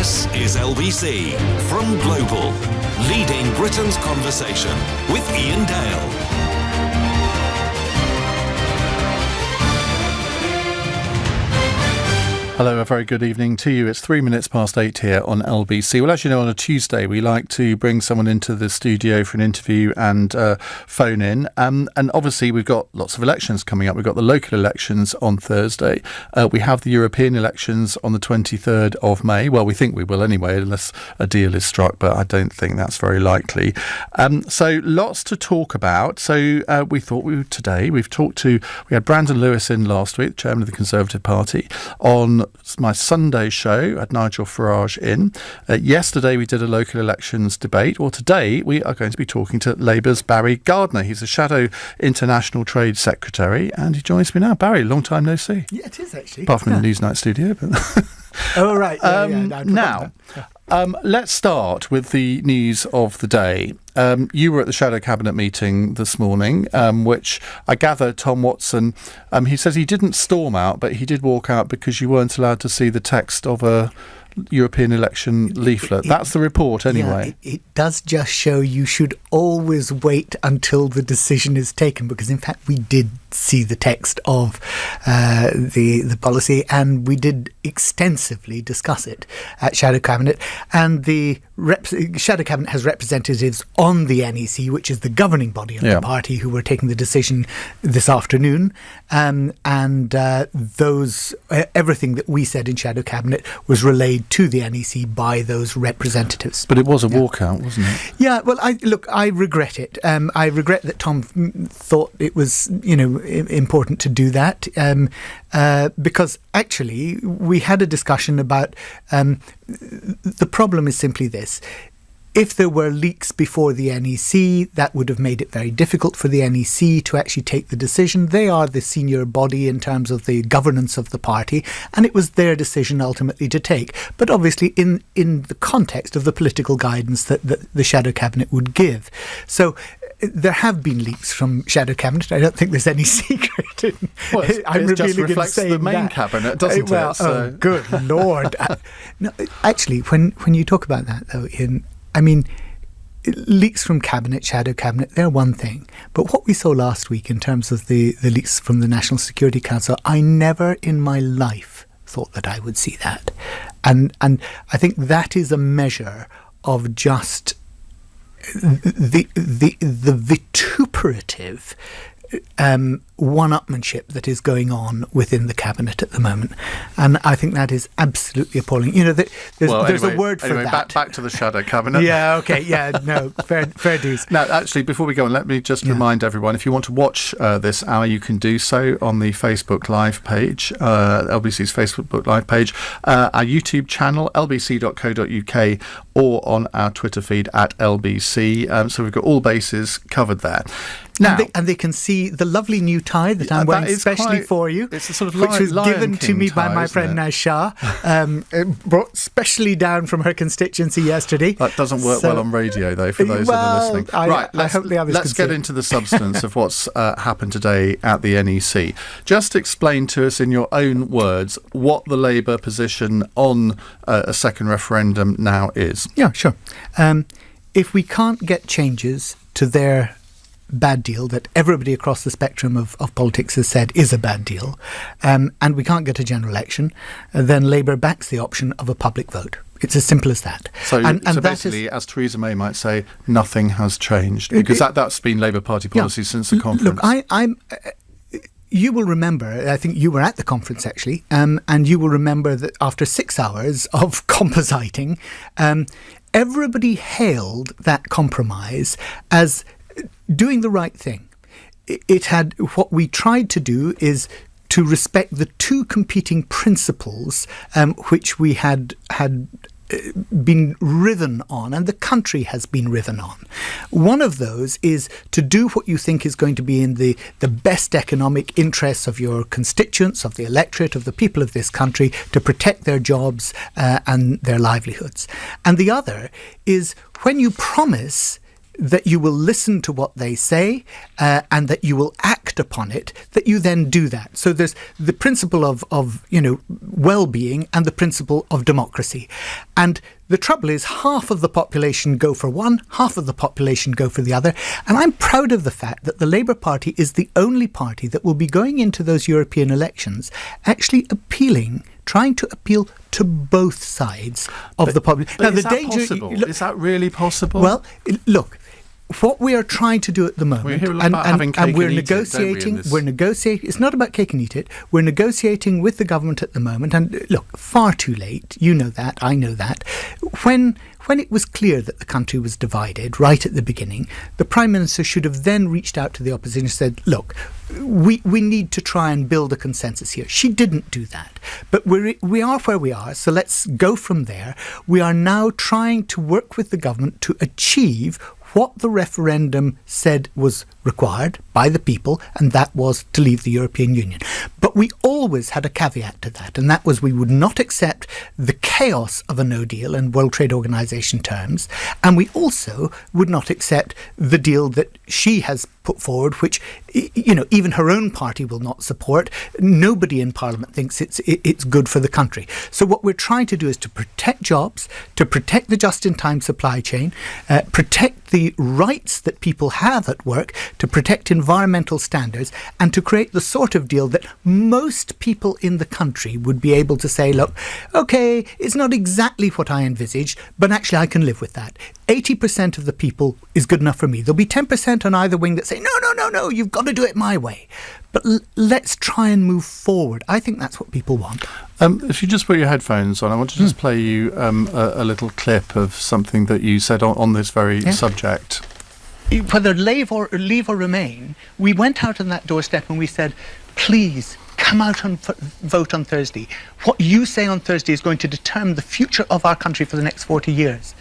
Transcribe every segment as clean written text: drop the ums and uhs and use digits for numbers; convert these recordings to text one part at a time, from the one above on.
This is LBC from Global, leading Britain's conversation with Ian Dale. Hello, a very good evening to you. It's 3 minutes past 8 here on LBC. Well, as you know, on a Tuesday, we like to bring someone into the studio for an interview and phone in. And obviously, we've got lots of elections coming up. We've got the local elections on Thursday. We have the European elections on the 23rd of May. Well, we think we will anyway, unless a deal is struck, but I don't think that's very likely. So lots to talk about. So we thought we had Brandon Lewis in last week, chairman of the Conservative Party, on my Sunday show. Had Nigel Farage in. Yesterday we did a local elections debate. Well, today we are going to be talking to Labour's Barry Gardiner. He's a shadow international trade secretary, and he joins me now. Barry, long time no see. Yeah, it is actually. Apart from in the Newsnight studio. But oh, right. Now, let's start with the news of the day. You were at the Shadow Cabinet meeting this morning, which I gather Tom Watson, he says he didn't storm out, but he did walk out because you weren't allowed to see the text of a European election leaflet. That's the report anyway. Yeah, it does just show you should always wait until the decision is taken, because in fact we did see the text of the policy, and we did extensively discuss it at Shadow Cabinet. And the Shadow Cabinet has representatives on the NEC, which is the governing body of the party, who were taking the decision this afternoon. Everything that we said in Shadow Cabinet was relayed to the NEC by those representatives. But it was a walkout, wasn't it? Yeah, well, I regret it. I regret that Tom thought it was, important to do that, because actually we had a discussion about the problem is simply this. If there were leaks before the NEC, that would have made it very difficult for the NEC to actually take the decision. They are the senior body in terms of the governance of the party, and it was their decision ultimately to take. But obviously in the context of the political guidance that the Shadow Cabinet would give. So there have been leaks from Shadow Cabinet. I don't think there's any secret. It just reflects the main cabinet, doesn't it? So. Oh, good Lord. No, actually, when you talk about that, though, Ian, leaks from Cabinet, Shadow Cabinet, they're one thing. But what we saw last week in terms of the leaks from the National Security Council, I never in my life thought that I would see that. And I think that is a measure of just the vituperative one-upmanship that is going on within the cabinet at the moment, and I think that is absolutely appalling. There's a word for that. Back to the Shadow Cabinet. Yeah, okay, yeah, no, fair dues. Now, actually, before we go on, let me just remind everyone: if you want to watch this hour, you can do so on the Facebook Live page, LBC's Facebook Live page, our YouTube channel, lbc.co.uk, or on our Twitter feed at LBC. So we've got all bases covered there. Now, and they can see the lovely new tie that I'm wearing especially for you. It's a sort of which was given to me by my friend it? Naishah, brought specially down from her constituency yesterday. That doesn't work well on radio, though, for those that are listening. I hope the others let's get into the substance of what's happened today at the NEC. Just explain to us in your own words what the Labour position on a second referendum now is. Yeah, sure. If we can't get changes to their bad deal that everybody across the spectrum of politics has said is a bad deal, and we can't get a general election, then Labour backs the option of a public vote. It's as simple as that. So basically, as Theresa May might say, nothing has changed, because that's been Labour Party policy since the conference. Look, you will remember, I think you were at the conference actually, and you will remember that after 6 hours of compositing, everybody hailed that compromise as doing the right thing. What we tried to do is to respect the two competing principles which we had been riven on, and the country has been riven on. One of those is to do what you think is going to be in the best economic interests of your constituents, of the electorate, of the people of this country, to protect their jobs and their livelihoods. And the other is when you promise that you will listen to what they say and that you will act act upon it, that you then do that. So there's the principle of well-being and the principle of democracy. And the trouble is, half of the population go for one, half of the population go for the other. And I'm proud of the fact that the Labour Party is the only party that will be going into those European elections actually trying to appeal to both sides of the population. Now, is that possible? Is that really possible? Well, look, what we are trying to do at the moment, and we're negotiating. We're negotiating. It's not about cake and eat it. We're negotiating with the government at the moment. And look, far too late. You know that. I know that. When it was clear that the country was divided right at the beginning, the Prime Minister should have then reached out to the opposition and said, look, we need to try and build a consensus here. She didn't do that. But we are where we are, so let's go from there. We are now trying to work with the government to achieve what the referendum said was required by the people, and that was to leave the European Union. But we always had a caveat to that, and that was we would not accept the chaos of a no deal in World Trade Organization terms, and we also would not accept the deal that she has put forward, which, even her own party will not support. Nobody in Parliament thinks it's good for the country. So what we're trying to do is to protect jobs, to protect the just-in-time supply chain, protect the rights that people have at work, to protect environmental standards, and to create the sort of deal that most people in the country would be able to say, look, okay, it's not exactly what I envisaged, but actually I can live with that. 80% of the people is good enough for me. There'll be 10% on either wing that say, no, you've got to do it my way. But let's try and move forward. I think that's what people want. If you just put your headphones on, I want to just play you a little clip of something that you said on this very subject. Whether leave or remain, we went out on that doorstep and we said, please come out and vote on Thursday. What you say on Thursday is going to determine the future of our country for the next 40 years.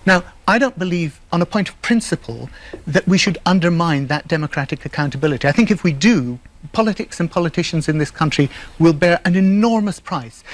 Now, I don't believe, on a point of principle, that we should undermine that democratic accountability. I think if we do, politics and politicians in this country will bear an enormous price.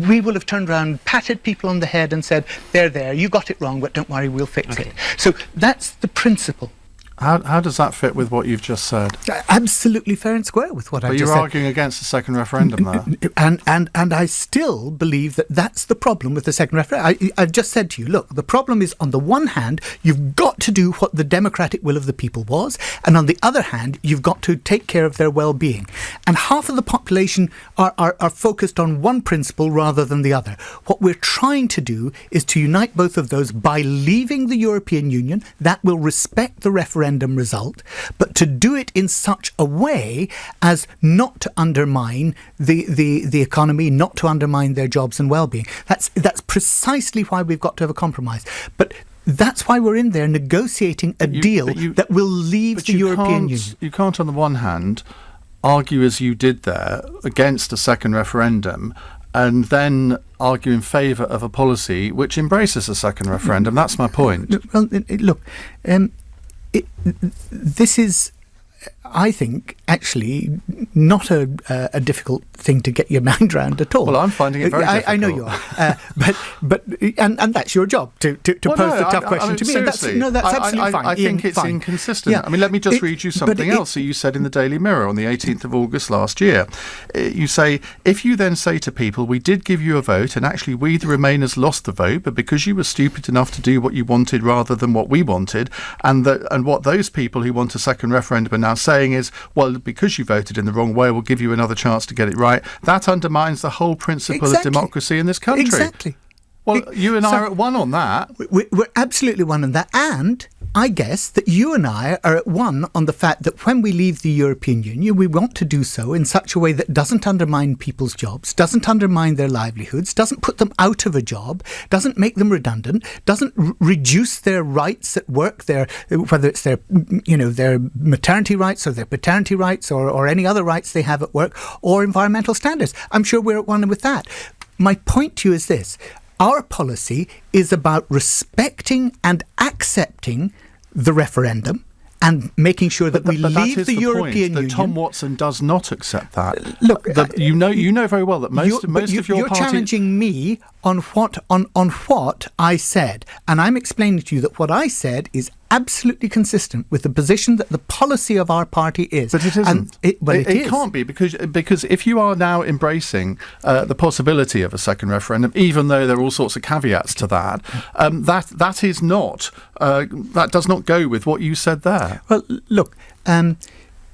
We will have turned around, patted people on the head and said, there, you got it wrong, but don't worry, we'll fix it. So that's the principle. How does that fit with what you've just said? Absolutely fair and square with what I've just said. But you're arguing against the second referendum there. And I still believe that that's the problem with the second referendum. I've just said to you, look, the problem is, on the one hand, you've got to do what the democratic will of the people was, and on the other hand, you've got to take care of their well-being. And half of the population are focused on one principle rather than the other. What we're trying to do is to unite both of those by leaving the European Union. That will respect the referendum result, but to do it in such a way as not to undermine the economy, not to undermine their jobs and well-being. That's precisely why we've got to have a compromise. But that's why we're in there negotiating a deal that will leave the European Union. You can't, on the one hand, argue as you did there against a second referendum and then argue in favour of a policy which embraces a second referendum. That's my point. Well, look, this is, I think, actually not a difficult thing to get your mind around at all. Well, I'm finding it very difficult. I know you are, but that's your job to pose the tough question to me. Seriously, that's absolutely fine. I think it's inconsistent. Yeah. I mean, let me just read you something else that you said in the Daily Mirror on the 18th of August last year. You say, if you then say to people, we did give you a vote, and actually we, the Remainers, lost the vote, but because you were stupid enough to do what you wanted rather than what we wanted, and what those people who want a second referendum are now saying is, well, because you voted in the wrong way, we'll give you another chance to get it right. That undermines the whole principle of democracy in this country. Exactly. Well, you and I are at one on that. We're absolutely one on that. And I guess that you and I are at one on the fact that when we leave the European Union, we want to do so in such a way that doesn't undermine people's jobs, doesn't undermine their livelihoods, doesn't put them out of a job, doesn't make them redundant, doesn't reduce their rights at work, whether it's their maternity rights or their paternity rights or any other rights they have at work, or environmental standards. I'm sure we're at one with that. My point to you is this. Our policy is about respecting and accepting the referendum and making sure that we leave the European Union. Tom Watson does not accept that. Look, you know very well that most of your party... You're challenging me on what I said. And I'm explaining to you that what I said is absolutely consistent with the position that the policy of our party is. But it isn't. It is. Can't be, because if you are now embracing the possibility of a second referendum, even though there are all sorts of caveats to that, that is not that does not go with what you said there. Well, look.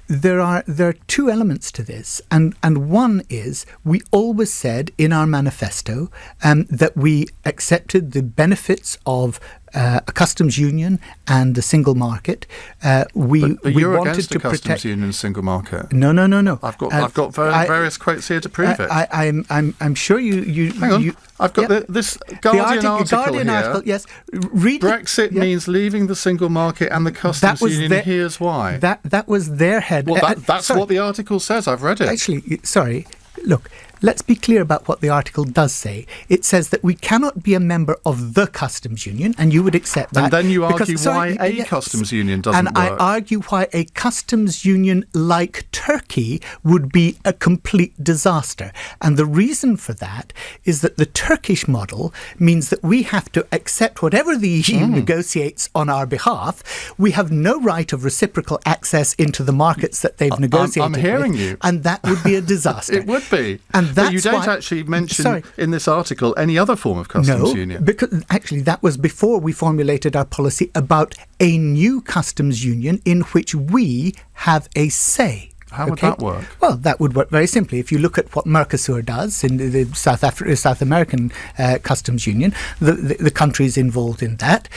There are two elements to this, and one is we always said in our manifesto that we accepted the benefits of a customs union and the single market. But we you're wanted against to the customs protect union and single market. No. I've got various quotes here to prove it. I'm sure you. Hang on. I've got this Guardian article here. Article, yes. Read Brexit means leaving the single market and the customs union. Here's why. That was their head. Well, that's what the article says. I've read it. Actually, sorry. Look, let's be clear about what the article does say. It says that we cannot be a member of the customs union, and you would accept that. And then you argue why a customs union doesn't work. And I argue why a customs union like Turkey would be a complete disaster. And the reason for that is that the Turkish model means that we have to accept whatever the EU negotiates on our behalf. We have no right of reciprocal access into the markets that they've negotiated I'm hearing with, you. and that would be a disaster. It would be. And but you don't actually mention in this article any other form of customs union. Because actually that was before we formulated our policy about a new customs union in which we have a say. How would that work? Well, that would work very simply. If you look at what Mercosur does in the South American customs union, the countries involved in that,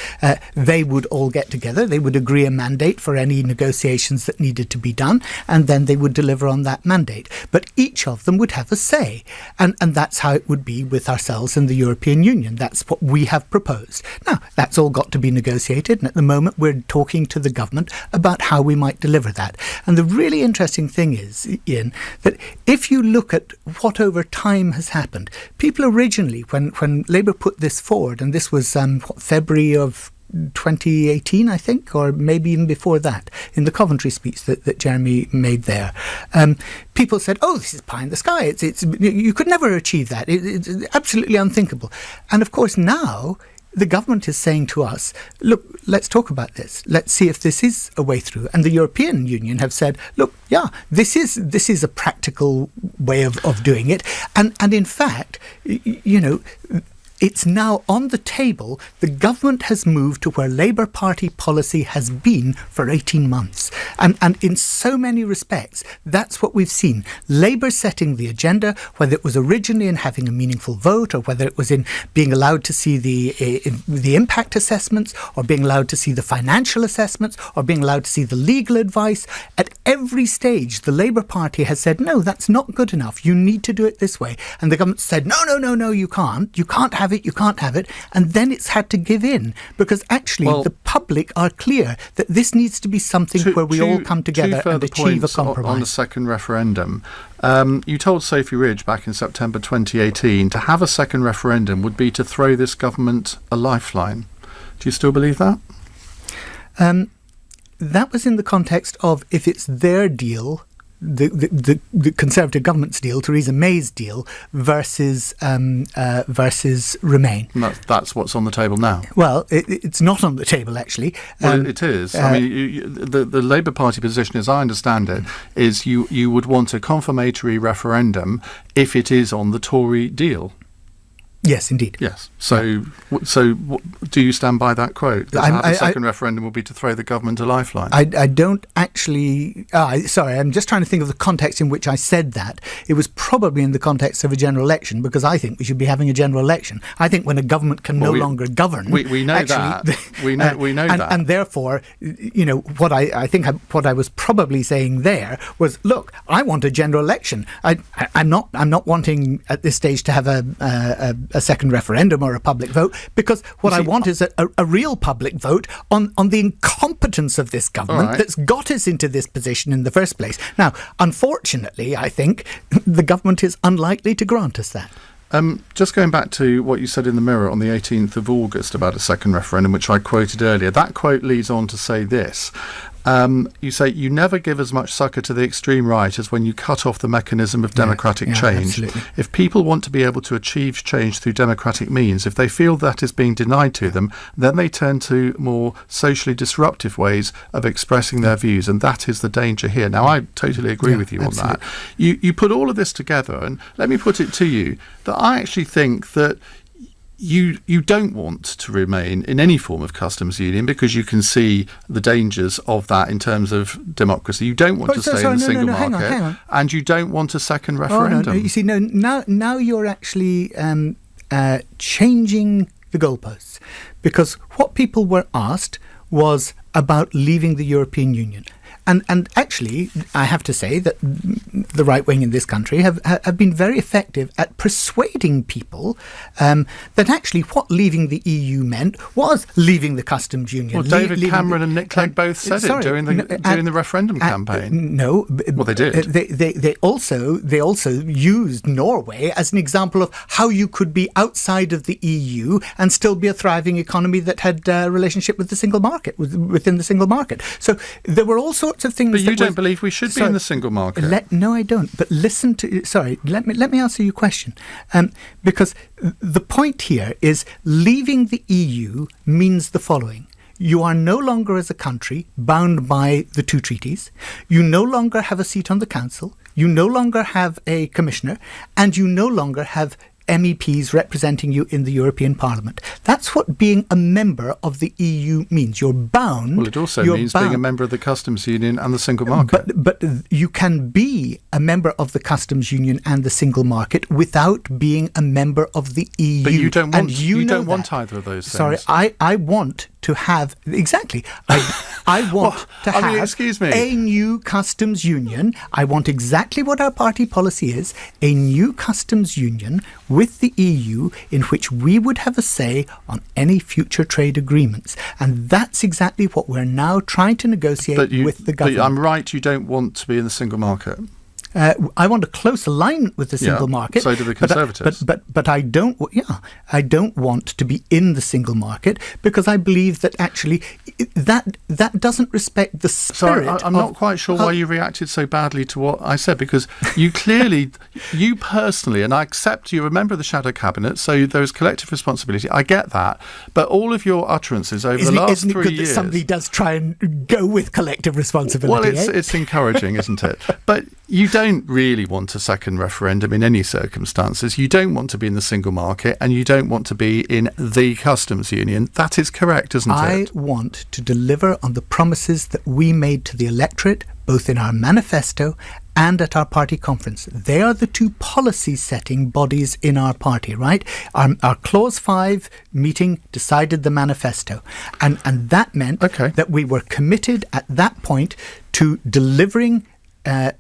they would all get together. They would agree a mandate for any negotiations that needed to be done, and then they would deliver on that mandate. But each of them would have a say, and that's how it would be with ourselves and the European Union. That's what we have proposed. Now, that's all got to be negotiated, and at the moment we're talking to the government about how we might deliver that. And the really interesting thing is, Ian, that if you look at what over time has happened, people originally, when Labour put this forward, and this was February of 2018, I think, or maybe even before that, in the Coventry speech that Jeremy made there, people said, "Oh, this is pie in the sky. It's you could never achieve that. It's absolutely unthinkable." And of course now the government is saying to us, look, let's talk about this. Let's see if this is a way through. And the European Union have said, look, yeah, this is a practical way of doing it. And in fact, you know, it's now on the table. The government has moved to where Labour Party policy has been for 18 months. And in so many respects, that's what we've seen. Labour setting the agenda, whether it was originally in having a meaningful vote, or whether it was in being allowed to see the impact assessments, or being allowed to see the financial assessments, or being allowed to see the legal advice. At every stage, the Labour Party has said, no, that's not good enough. You need to do it this way. And the government said, no, you can't. You can't have it, you can't have it. And then it's had to give in, because actually the public are clear that this needs to be something where we all come together and achieve a compromise. On the second referendum, you told Sophie Ridge back in September 2018 to have a second referendum would be to throw this government a lifeline. Do you still believe that? That was in the context of if it's their deal, the Conservative government's deal, Theresa May's deal, versus Remain. That's what's on the table now. Well, it's not on the table, actually. Well, it is. I mean, the Labour Party position, as I understand it, is you would want a confirmatory referendum if it is on the Tory deal. Yes, indeed. Yes. So do you stand by that quote? That the second referendum will be to throw the government a lifeline? I don't actually... sorry, I'm just trying to think of the context in which I said that. It was probably in the context of a general election, because I think we should be having a general election. I think when a government can no longer govern... We know that. We know that. And therefore, you know, what I was probably saying there was, look, I want a general election. I'm not wanting at this stage to have a second referendum or a public vote, because what I want is a real public vote on the incompetence of this government that's got us into this position in the first place. Now, unfortunately, I think the government is unlikely to grant us that. Just going back to what you said in the Mirror on the 18th of August about a second referendum, which I quoted earlier, that quote leads on to say this: You say you never give as much succour to the extreme right as when you cut off the mechanism of democratic change. Absolutely. If people want to be able to achieve change through democratic means, if they feel that is being denied to them, then they turn to more socially disruptive ways of expressing their views, and that is the danger here. Now, I totally agree with you on that. You put all of this together, and let me put it to you that I actually think that you don't want to remain in any form of customs union because you can see the dangers of that in terms of democracy. You don't want to stay in the single market, hang on. And you don't want a second referendum. You see, now you're actually changing the goalposts, because what people were asked was about leaving the European Union. And actually, I have to say that the right wing in this country have been very effective at persuading people that actually what leaving the EU meant was leaving the customs union. Well, David Cameron and Nick Clegg both said it during the referendum campaign. No, well, they did. They also used Norway as an example of how you could be outside of the EU and still be a thriving economy that had a relationship with the single market, within the single market. So there were all sorts of things. But you don't believe we should be in the single market? No, I don't. But listen to. Sorry, let me answer your question, because the point here is leaving the EU means the following. You are no longer, as a country, bound by the two treaties. You no longer have a seat on the council. You no longer have a commissioner, and you no longer have MEPs representing you in the European Parliament. That's what being a member of the EU means. You're bound. Well, it also means being a member of the customs union and the single market. But you can be a member of the customs union and the single market without being a member of the EU. But you don't want. You don't want either of those things. Sorry, I want to have exactly. I want to have excuse me. A new customs union. I want exactly what our party policy is: a new customs union with the EU, in which we would have a say on any future trade agreements. And that's exactly what we're now trying to negotiate with the government. But I'm right, you don't want to be in the single market. I want a close alignment with the single market. So do the Conservatives. But I don't. I don't want to be in the single market because I believe that actually that doesn't respect the spirit. So I'm not quite sure why you reacted so badly to what I said, because you clearly, you personally, and I accept you're a member of the shadow cabinet, so there's collective responsibility. I get that, but all of your utterances over the last 3 years. Isn't it good that somebody does try and go with collective responsibility? Well, it's encouraging, isn't it? But you don't really want a second referendum in any circumstances. You don't want to be in the single market, and you don't want to be in the customs union. That is correct, isn't it? I want to deliver on the promises that we made to the electorate, both in our manifesto and at our party conference. They are the two policy-setting bodies in our party, right? Our Clause 5 meeting decided the manifesto. And that meant that we were committed at that point to delivering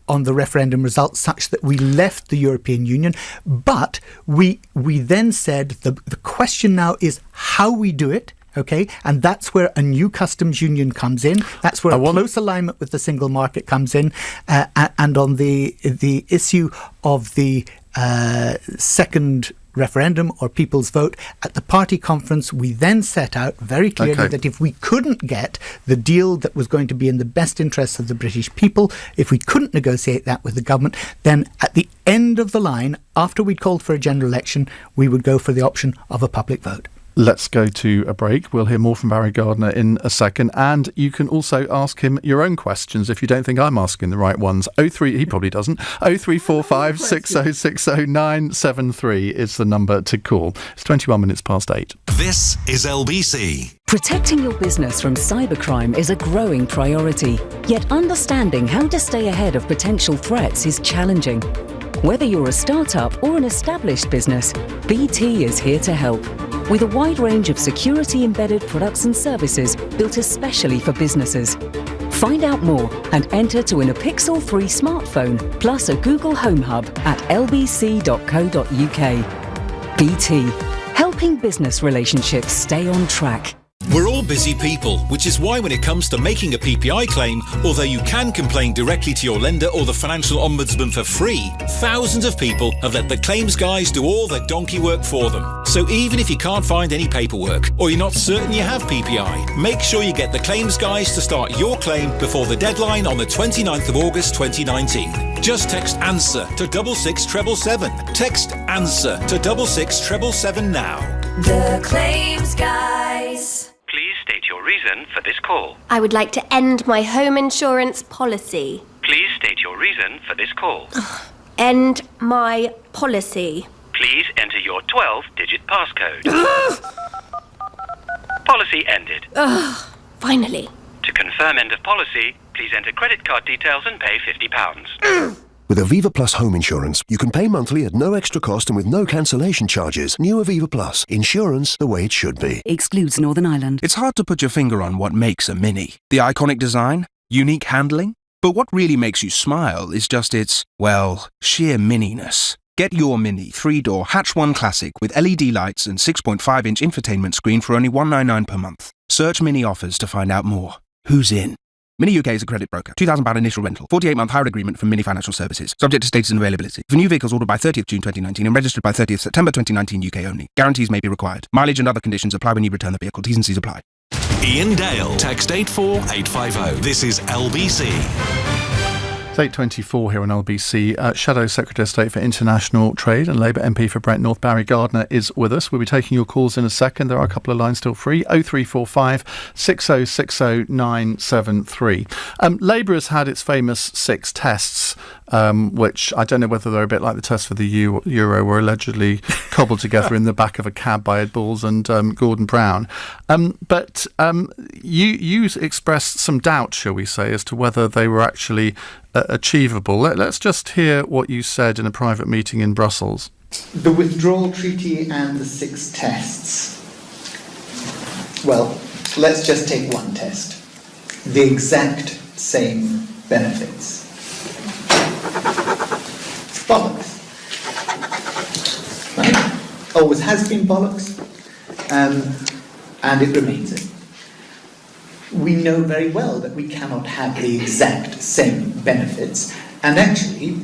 on the referendum results such that we left the European Union. But we then said the question now is how we do it. Okay, and that's where a new customs union comes in. That's where close alignment with the single market comes in. And on the issue of the second referendum or people's vote, at the party conference we then set out very clearly that if we couldn't get the deal that was going to be in the best interests of the British people, if we couldn't negotiate that with the government, then at the end of the line, after we'd called for a general election, we would go for the option of a public vote. Let's go to a break. We'll hear more from Barry Gardiner in a second. And you can also ask him your own questions if you don't think I'm asking the right ones. 03, he probably doesn't. 0345 6060 973 is the number to call. It's 21 minutes past 8. This is LBC. Protecting your business from cybercrime is a growing priority. Yet understanding how to stay ahead of potential threats is challenging. Whether you're a startup or an established business, BT is here to help. With a wide range of security-embedded products and services built especially for businesses. Find out more and enter to win a Pixel 3 smartphone plus a Google Home Hub at lbc.co.uk. BT, helping business relationships stay on track. We're all all busy people, which is why when it comes to making a PPI claim, although you can complain directly to your lender or the Financial Ombudsman for free, thousands of people have let the claims guys do all the donkey work for them. So even if you can't find any paperwork or you're not certain you have PPI, make sure you get the claims guys to start your claim before the deadline on the 29th of August 2019. Just text ANSWER to 66777. Text ANSWER to 66777 now. The Claims Guys. Please state your reason for this call. I would like to end my home insurance policy. Please state your reason for this call. End my policy. Please enter your 12-digit passcode. Policy ended. Finally. To confirm end of policy, please enter credit card details and pay £50. With Aviva Plus home insurance, you can pay monthly at no extra cost and with no cancellation charges. New Aviva Plus. Insurance the way it should be. Excludes Northern Ireland. It's hard to put your finger on what makes a Mini. The iconic design? Unique handling? But what really makes you smile is just its, well, sheer mininess. Get your Mini 3-door Hatch 1 Classic with LED lights and 6.5-inch infotainment screen for only $199 per month. Search Mini offers to find out more. Who's in? Mini UK is a credit broker. £2,000 initial rental. 48-month hire agreement from Mini Financial Services. Subject to status and availability. For new vehicles ordered by 30th June 2019 and registered by 30th September 2019 UK only. Guarantees may be required. Mileage and other conditions apply when you return the vehicle. T's and C's apply. Ian Dale. Text 84850. This is LBC. It's 8:24 here on LBC. Shadow Secretary of State for International Trade and Labour MP for Brent North, Barry Gardiner, is with us. We'll be taking your calls in a second. There are a couple of lines still free. 0345 6060 973. Labour has had its famous 6 tests, which I don't know whether they're a bit like the tests for the Euro, were allegedly cobbled together in the back of a cab by Ed Balls and Gordon Brown. But you expressed some doubt, shall we say, as to whether they were actually achievable. Let's just hear what you said in a private meeting in Brussels. The withdrawal treaty and the 6 tests. Well, let's just take one test. The exact same benefits. It's bollocks. Right? Always has been bollocks, and it remains it. We know very well that we cannot have the exact same benefits, and actually,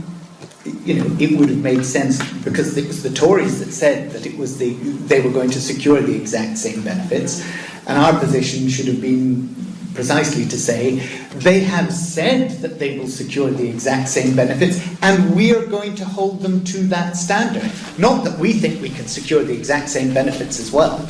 it would have made sense because it was the Tories that said that they were going to secure the exact same benefits, and our position should have been precisely to say they have said that they will secure the exact same benefits, and we are going to hold them to that standard. Not that we think we can secure the exact same benefits as well.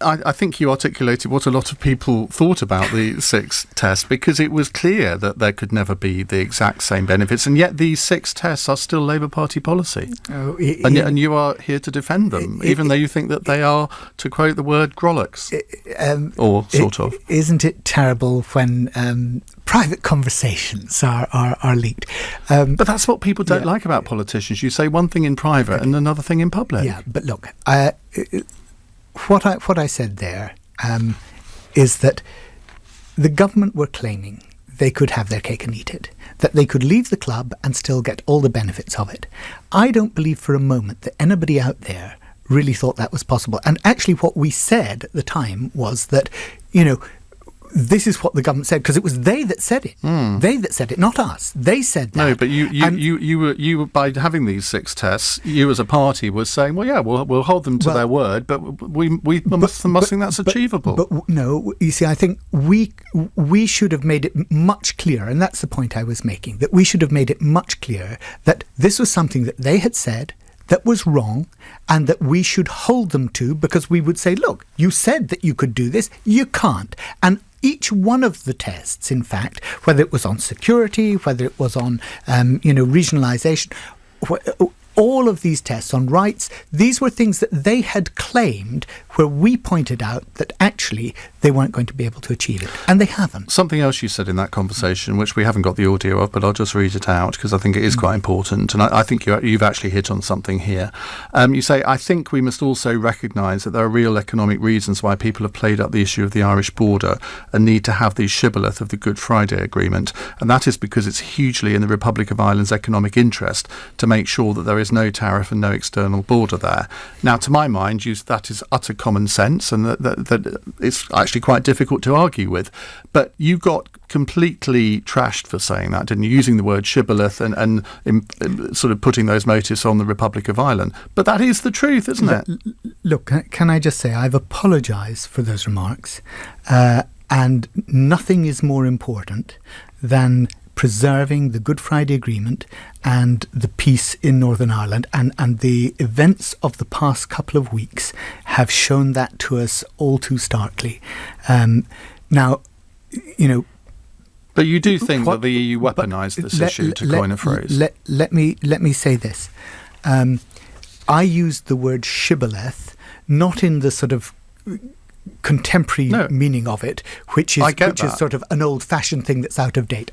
I think you articulated what a lot of people thought about the 6 tests, because it was clear that there could never be the exact same benefits, and yet these 6 tests are still Labour Party policy. And you are here to defend them, even though you think that they are, to quote the word, grollocks. Or sort of. Isn't it terrible when private conversations are leaked? But that's what people don't like about politicians. You say one thing in private and another thing in public. Yeah, but look, what I said there is that the government were claiming they could have their cake and eat it, that they could leave the club and still get all the benefits of it. I don't believe for a moment that anybody out there really thought that was possible. And actually what we said at the time was that, this is what the government said, because it was they that said it. They that said it, not us. They said that. No, but you were by having these 6 tests, you as a party was saying, well, yeah, we'll hold them to their word, but we must think that's achievable. But no, you see, I think we should have made it much clearer, and that's the point I was making, that we should have made it much clearer that this was something that they had said that was wrong, and that we should hold them to, because we would say, look, you said that you could do this, you can't. And each one of the tests, in fact, whether it was on security, whether it was on, regionalisation, all of these tests on rights, these were things that they had claimed, where we pointed out that actually they weren't going to be able to achieve it. And they haven't. Something else you said in that conversation, which we haven't got the audio of, but I'll just read it out because I think it is quite important. And I think you've actually hit on something here. You say, I think we must also recognise that there are real economic reasons why people have played up the issue of the Irish border and need to have the shibboleth of the Good Friday Agreement. And that is because it's hugely in the Republic of Ireland's economic interest to make sure that there is no tariff and no external border there. Now, to my mind, that is utter common sense and that it's actually quite difficult to argue with. But you got completely trashed for saying that, didn't you? Using the word shibboleth and sort of putting those motives on the Republic of Ireland. But that is the truth, isn't it? Look, can I just say I've apologised for those remarks, and nothing is more important than preserving the Good Friday Agreement and the peace in Northern Ireland, and the events of the past couple of weeks have shown that to us all too starkly. Now, you know. But you do think that the EU weaponised this issue, to coin a phrase? Let me say this. I used the word shibboleth not in the sort of contemporary meaning of it, which is sort of an old-fashioned thing that's out of date,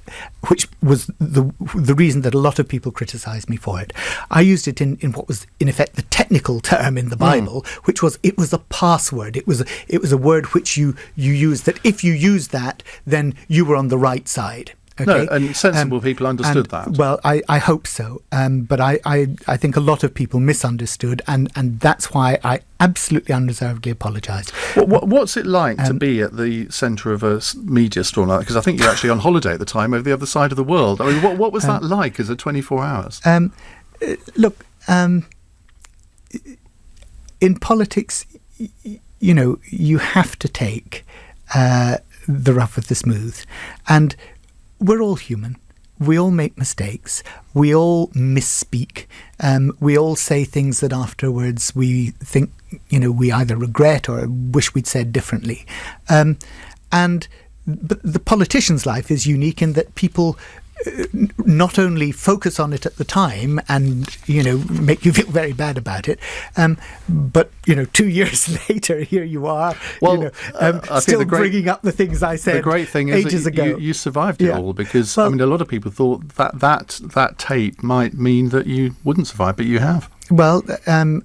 which was the reason that a lot of people criticised me for it. I used it in what was in effect the technical term in the Bible, which was it was a password. It was a word which you used, that if you used that, then you were on the right side. Okay? No, and sensible people understood that. Well, I hope so. But I think a lot of people misunderstood, and that's why I absolutely unreservedly apologise. What's it like to be at the centre of a media storm like that? Because I think you're actually on holiday at the time over the other side of the world. I mean, what was that like as a 24 hours? Look, in politics, you know, you have to take the rough with the smooth. And we're all human. We all make mistakes. We all misspeak. We all say things that afterwards we think, you know, we either regret or wish we'd said differently. But the politician's life is unique in that people not only focus on it at the time and, you know, make you feel very bad about it, but, you know, 2 years later, here you are, still bringing up the things I said. The great thing is ages ago. You survived it all, because I mean, a lot of people thought that tape might mean that you wouldn't survive, but you have. Well,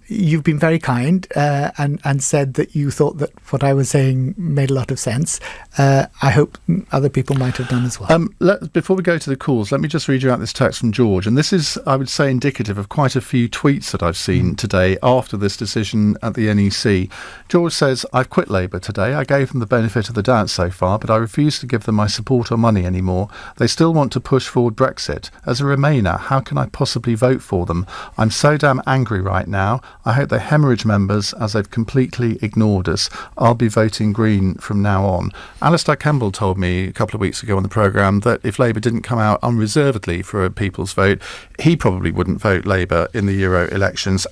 you've been very kind and said that you thought that what I was saying made a lot of sense. I hope other people might have done as well. Before we go to the calls, let me just read you out this text from George. And this is, I would say, indicative of quite a few tweets that I've seen today after this decision at the NEC. George says, "I've quit Labour today. I gave them the benefit of the doubt so far, but I refuse to give them my support or money anymore. They still want to push forward Brexit. As a Remainer, how can I possibly vote for them? I'm so damn angry right now. I hope they hemorrhage members as they've completely ignored us. I'll be voting Green from now on." Alistair Campbell told me a couple of weeks ago on the programme that if Labour didn't come out unreservedly for a people's vote, he probably wouldn't vote Labour in the Euro elections.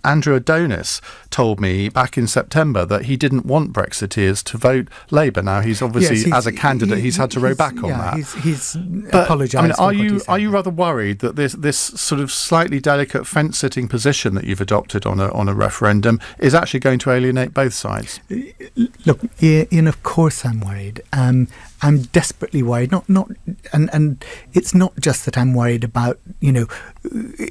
Andrew Adonis told me back in September that he didn't want Brexiteers to vote Labour. Now, he's obviously, as a candidate, he's had to row back on that. He's apologised. I mean, are you rather worried that this sort of slightly delicate fence-sitting position that you've adopted on a referendum is actually going to alienate both sides? Look, Ian, of course I'm worried. I'm desperately worried. And it's not just that I'm worried about, you know,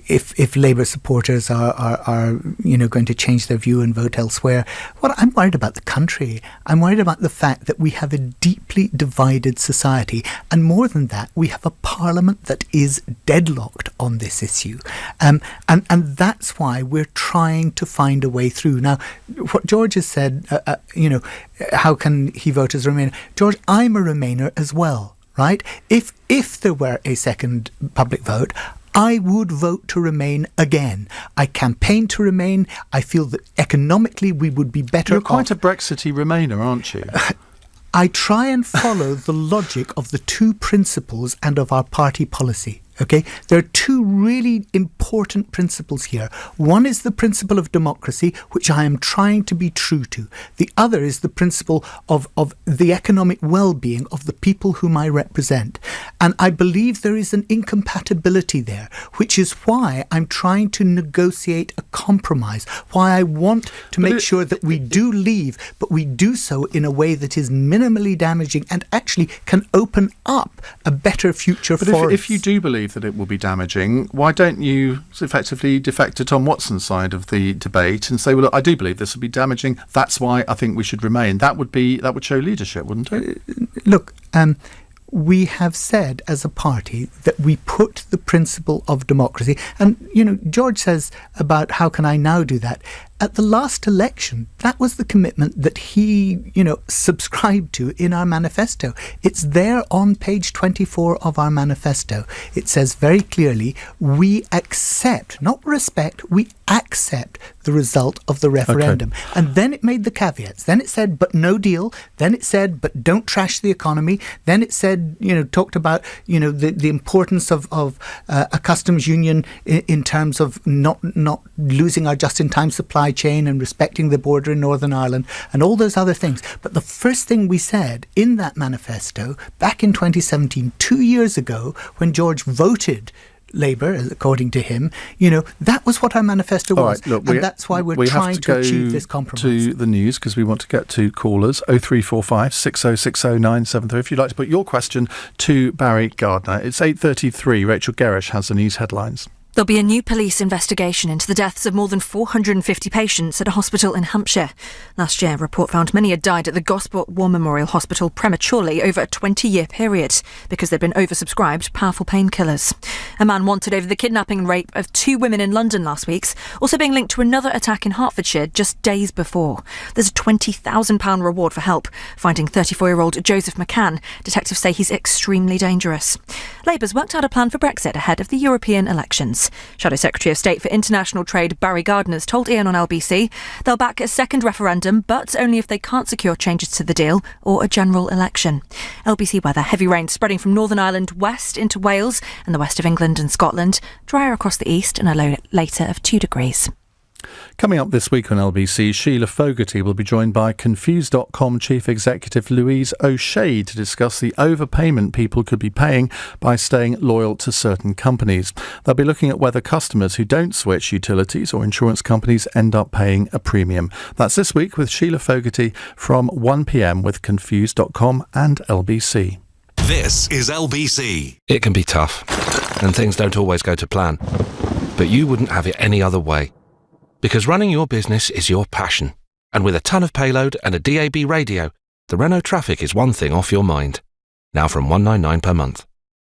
if Labour supporters are you know, going to change their view and vote elsewhere. Well, I'm worried about the country. I'm worried about the fact that we have a deeply divided society, and more than that, we have a parliament that is deadlocked on this issue, and that's why we're trying to find a way through. Now, what George has said, you know, how can he vote as a Remainer? George, I'm a Remainer as well, right? If there were a second public vote, I would vote to remain again. I campaign to remain. I feel that economically we would be better off. You're quite a Brexity Remainer, aren't you? I try and follow the logic of the two principles and of our party policy. Okay, there are two really important principles here. One is the principle of democracy, which I am trying to be true to. The other is the principle of the economic well-being of the people whom I represent. And I believe there is an incompatibility there, which is why I'm trying to negotiate a compromise, why I want to make sure that we do leave, but we do so in a way that is minimally damaging and actually can open up a better future for us. But if you do believe that it will be damaging, why don't you effectively defect to Tom Watson's side of the debate and say, well, look, I do believe this will be damaging, that's why I think we should remain? That would show leadership, wouldn't it? Look, we have said as a party that we put the principle of democracy, and, you know, George says about how can I now do that. at the last election, that was the commitment that he, subscribed to in our manifesto. It's there on page 24 of our manifesto. It says very clearly, we accept, not respect, we accept the result of the referendum. Okay. And then it made the caveats. Then it said, but no deal. Then it said, but don't trash the economy. Then it said, talked about, the importance of a customs union in terms of not losing our just-in-time supply chain and respecting the border in Northern Ireland and all those other things. But the first thing we said in that manifesto back in 2017, 2 years ago, when George voted Labour, according to him, that was what our manifesto was. Right, look, and that's why we're trying to achieve this compromise. To the news, because we want to get to callers. 0345 6060 973. If you'd like to put your question to Barry Gardiner. It's 8:33. Rachel Gerrish has the news headlines. There'll be a new police investigation into the deaths of more than 450 patients at a hospital in Hampshire. Last year, a report found many had died at the Gosport War Memorial Hospital prematurely over a 20-year period because they'd been oversubscribed powerful painkillers. A man wanted over the kidnapping and rape of 2 women in London last week, also being linked to another attack in Hertfordshire just days before. There's a £20,000 reward for help finding 34-year-old Joseph McCann. Detectives say he's extremely dangerous. Labour's worked out a plan for Brexit ahead of the European elections. Shadow Secretary of State for International Trade Barry Gardiner's told Ian on LBC they'll back a second referendum, but only if they can't secure changes to the deal or a general election. LBC weather: heavy rain spreading from Northern Ireland west into Wales and the west of England and Scotland. Drier across the east and a low later of 2 degrees. Coming up this week on LBC, Sheila Fogarty will be joined by Confused.com Chief Executive Louise O'Shea to discuss the overpayment people could be paying by staying loyal to certain companies. They'll be looking at whether customers who don't switch utilities or insurance companies end up paying a premium. That's this week with Sheila Fogarty from 1 p.m. with Confused.com and LBC. This is LBC. It can be tough, and things don't always go to plan. But you wouldn't have it any other way. Because running your business is your passion. And with a ton of payload and a DAB radio, the Renault Traffic is one thing off your mind. Now from $199 per month.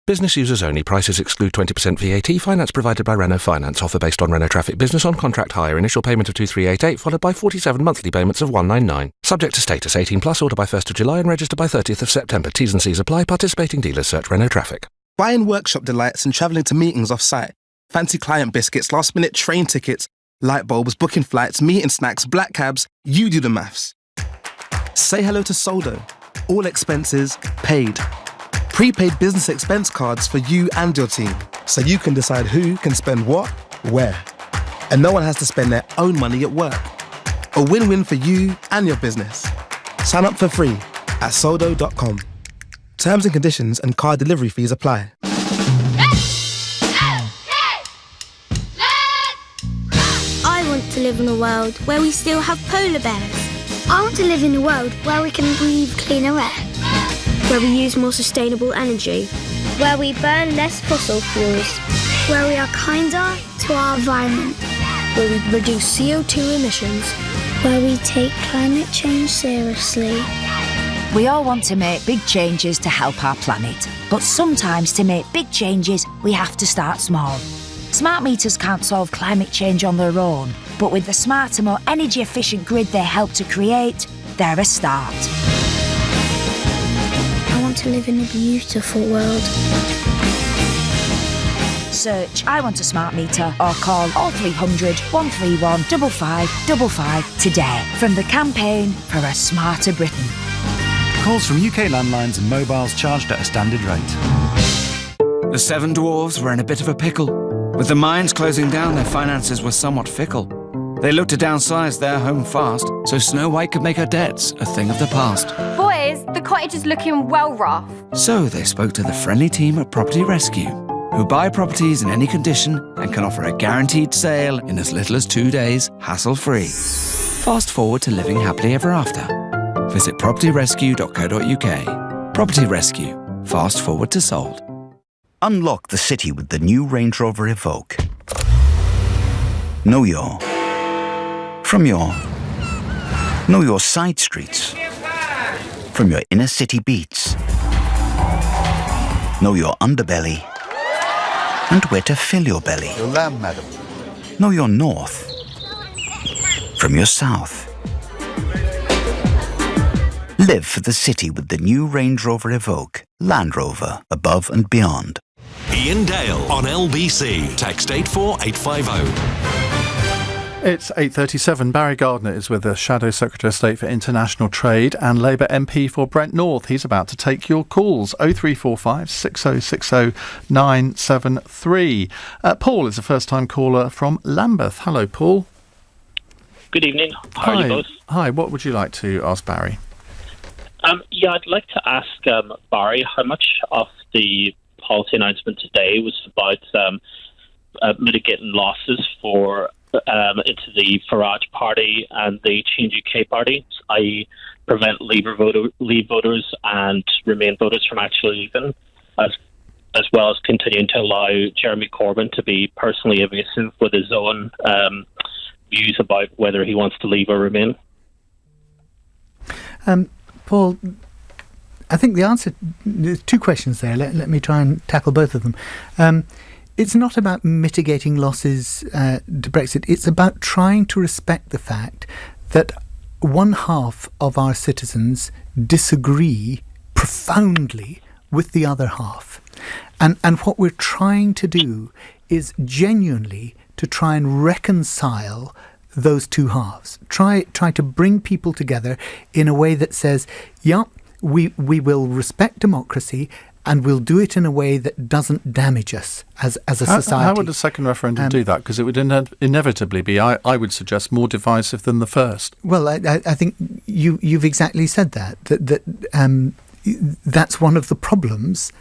Business users only. Prices exclude 20% VAT. Finance provided by Renault Finance. Offer based on Renault Traffic Business on contract hire. Initial payment of 2388 followed by 47 monthly payments of 199. Subject to status. 18 plus. Order by 1st of July and register by 30th of September. T's and C's apply. Participating dealers search Renault Traffic. Buying workshop delights and travelling to meetings off-site. Fancy client biscuits, last-minute train tickets, light bulbs, booking flights, meeting snacks, black cabs. You do the maths. Say hello to Soldo. All expenses paid. Prepaid business expense cards for you and your team, so you can decide who can spend what, where. And no one has to spend their own money at work. A win-win for you and your business. Sign up for free at soldo.com. Terms and conditions and card delivery fees apply. I want to live in a world where we still have polar bears. I want to live in a world where we can breathe cleaner air. Where we use more sustainable energy. Where we burn less fossil fuels. Where we are kinder to our environment. Where we reduce CO2 emissions. Where we take climate change seriously. We all want to make big changes to help our planet. But sometimes to make big changes, we have to start small. Smart meters can't solve climate change on their own, but with the smarter, more energy-efficient grid they help to create, they're a start. I want to live in a beautiful world. Search I Want a Smart Meter or call 0300 131 5555 today from the Campaign for a Smarter Britain. Calls from UK landlines and mobiles charged at a standard rate. The Seven Dwarfs were in a bit of a pickle. With the mines closing down, their finances were somewhat fickle. They looked to downsize their home fast, so Snow White could make her debts a thing of the past. Boys, the cottage is looking well rough. So they spoke to the friendly team at Property Rescue, who buy properties in any condition and can offer a guaranteed sale in as little as 2 days, hassle-free. Fast forward to living happily ever after. Visit propertyrescue.co.uk. Property Rescue. Fast forward to sold. Unlock the city with the new Range Rover Evoque. Know your side streets. From your inner city beats. Know your underbelly and where to fill your belly. Your lamb, madam. Know your north. from your south. Live for the city with the new Range Rover Evoque. Land Rover, above and beyond. Ian Dale on LBC. Text 84850. It's 8:37. Barry Gardiner is with the Shadow Secretary of State for International Trade and Labour MP for Brent North. He's about to take your calls. 0345 6060 973. Paul is a first-time caller from Lambeth. Hello, Paul. Good evening. How are you both? Hi, what would you like to ask Barry? I'd like to ask Barry how much of the policy announcement today was about mitigating losses for into the Farage party and the Change UK party, i.e. prevent Leave voters and Remain voters from actually leaving, as well as continuing to allow Jeremy Corbyn to be personally evasive with his own views about whether he wants to leave or remain. Paul, I think the answer, there's two questions there. Let me try and tackle both of them. It's not about mitigating losses to Brexit. It's about trying to respect the fact that one half of our citizens disagree profoundly with the other half. And what we're trying to do is genuinely to try and reconcile those two halves. Try to bring people together in a way that says, yeah, we will respect democracy and we'll do it in a way that doesn't damage us as a society. How would a second referendum do that? Because it would inevitably be, I would suggest, more divisive than the first. Well, I think you've exactly said that that's one of the problems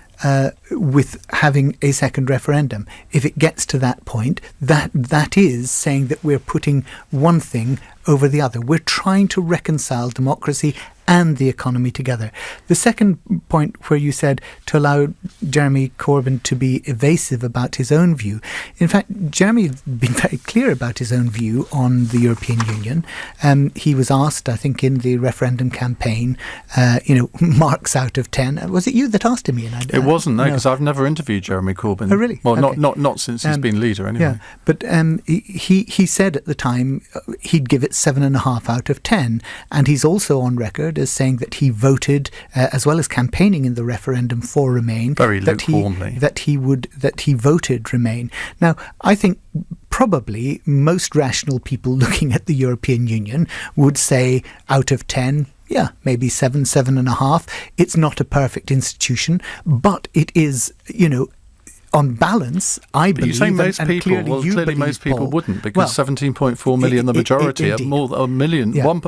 with having a second referendum. If it gets to that point, that is saying that we're putting one thing over the other. We're trying to reconcile democracy and the economy together. The second point where you said to allow Jeremy Corbyn to be evasive about his own view. In fact, Jeremy's been very clear about his own view on the European Union. He was asked, I think, in the referendum campaign, marks out of 10. Was it you that asked him, Ian? It wasn't, no, because I've never interviewed Jeremy Corbyn. Oh, really? Well, okay. not since he's been leader, anyway. Yeah, but he said at the time he'd give it 7.5 out of 10, and he's also on record as saying that he voted, as well as campaigning in the referendum for Remain, very lukewarmly, that he voted Remain. Now, I think probably most rational people looking at the European Union would say out of 10. Yeah, maybe 7.5. It's not a perfect institution, but it is, on balance, I believe. You say most people. Well, clearly most people wouldn't, because 17.4 million, the majority, more than a million. Yeah.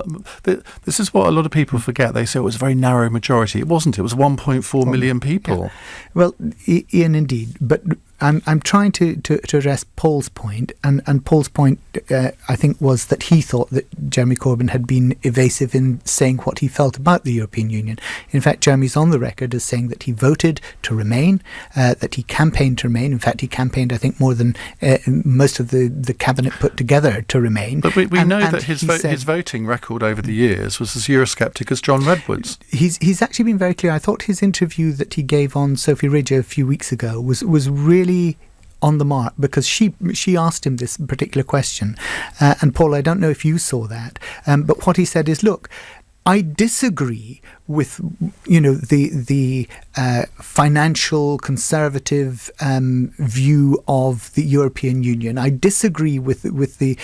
This is what a lot of people forget. They say it was a very narrow majority. It wasn't. It was 1.4 million people. Yeah. Well, Ian, indeed. But I'm trying to address Paul's point, and Paul's point, I think, was that he thought that Jeremy Corbyn had been evasive in saying what he felt about the European Union. In fact, Jeremy's on the record as saying that he voted to remain, that he campaigned to remain. In fact, he campaigned, I think, more than most of the cabinet put together to remain. But we know that his voting record over the years was as Eurosceptic as John Redwood's. He's actually been very clear. I thought his interview that he gave on Sophie Ridger a few weeks ago was really on the mark, because she asked him this particular question, and Paul, I don't know if you saw that, but what he said is, look, I disagree with the financial conservative view of the European Union. I disagree with the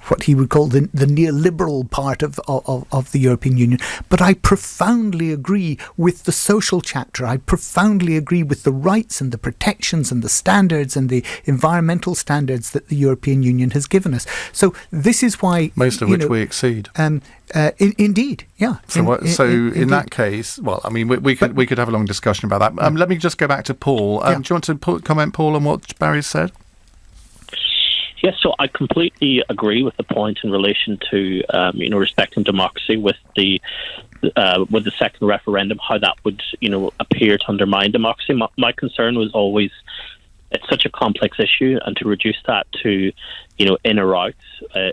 what he would call the neoliberal part of the European Union. But I profoundly agree with the social chapter. I profoundly agree with the rights and the protections and the standards and the environmental standards that the European Union has given us. So this is why most of which we exceed. Indeed, yeah. So in that case, well, I mean, we could have a long discussion about that. Let me just go back to Paul. Do you want to comment, Paul, on what Barry said? Yes, so I completely agree with the point in relation to respecting democracy with the second referendum, how that would appear to undermine democracy. My concern was always, it's such a complex issue, and to reduce that to in or out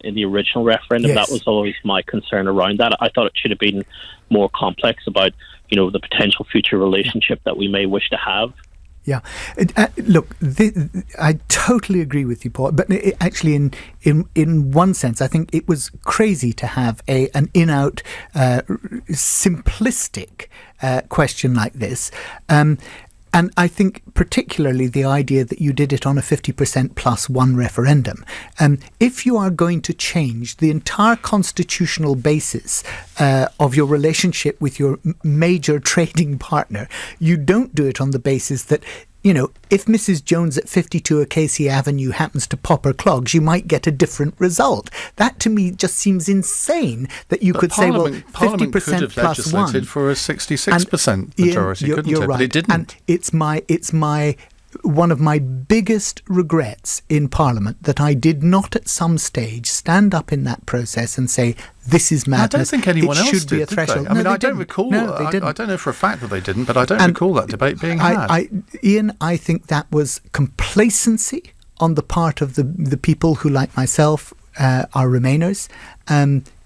in the original referendum, that was always my concern around that. I thought it should have been more complex about the potential future relationship that we may wish to have. Yeah. Look, I totally agree with you, Paul. But actually, in one sense, I think it was crazy to have an in-out, simplistic question like this. And I think particularly the idea that you did it on a 50% plus one referendum. If you are going to change the entire constitutional basis of your relationship with your major trading partner, you don't do it on the basis that, if Mrs. Jones at 52 Acacia Avenue happens to pop her clogs, you might get a different result. That to me just seems insane that you could say, well, 50% could have plus one. legislated for a 66% majority, Ian, couldn't you're it? Right. But it didn't. And it's my one of my biggest regrets in Parliament that I did not at some stage stand up in that process and say, this is madness. I don't think anyone else should did, be a did threshold. they? I mean, they I don't didn't. recall. No, they didn't. I don't know for a fact that they didn't, but I don't recall that debate being had. Ian, I think that was complacency on the part of the people who, like myself, are Remainers.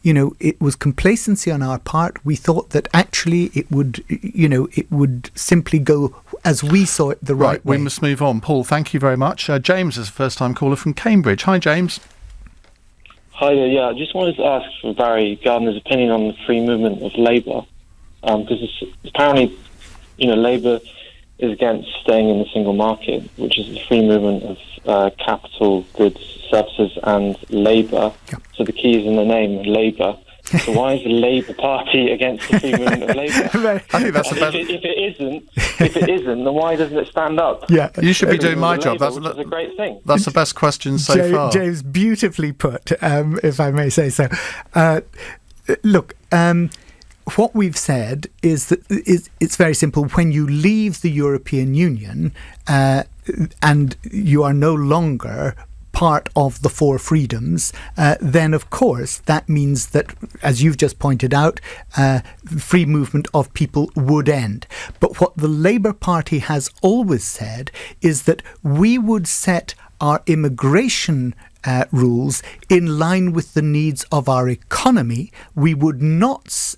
It was complacency on our part. We thought that actually it would simply go as we saw it the right way. We must move on. Paul, thank you very much. James is a first-time caller from Cambridge. Hi, James. Hi there. Yeah, I just wanted to ask for Barry Gardiner's opinion on the free movement of labour, because apparently, Labour is against staying in the single market, which is the free movement of capital, goods, services, and labour. Yeah. So the key is in the name, Labour. So why is the Labour Party against the free movement of labour? I think that's the best. If it isn't, then why doesn't it stand up? Yeah, you should be doing my job. That's a great thing. That's the best question so far. James, beautifully put, if I may say so. Look, what we've said is that it's very simple. When you leave the European Union and you are no longer part of the four freedoms, then of course that means that, as you've just pointed out, free movement of people would end. But what the Labour Party has always said is that we would set our immigration rules in line with the needs of our economy. We would not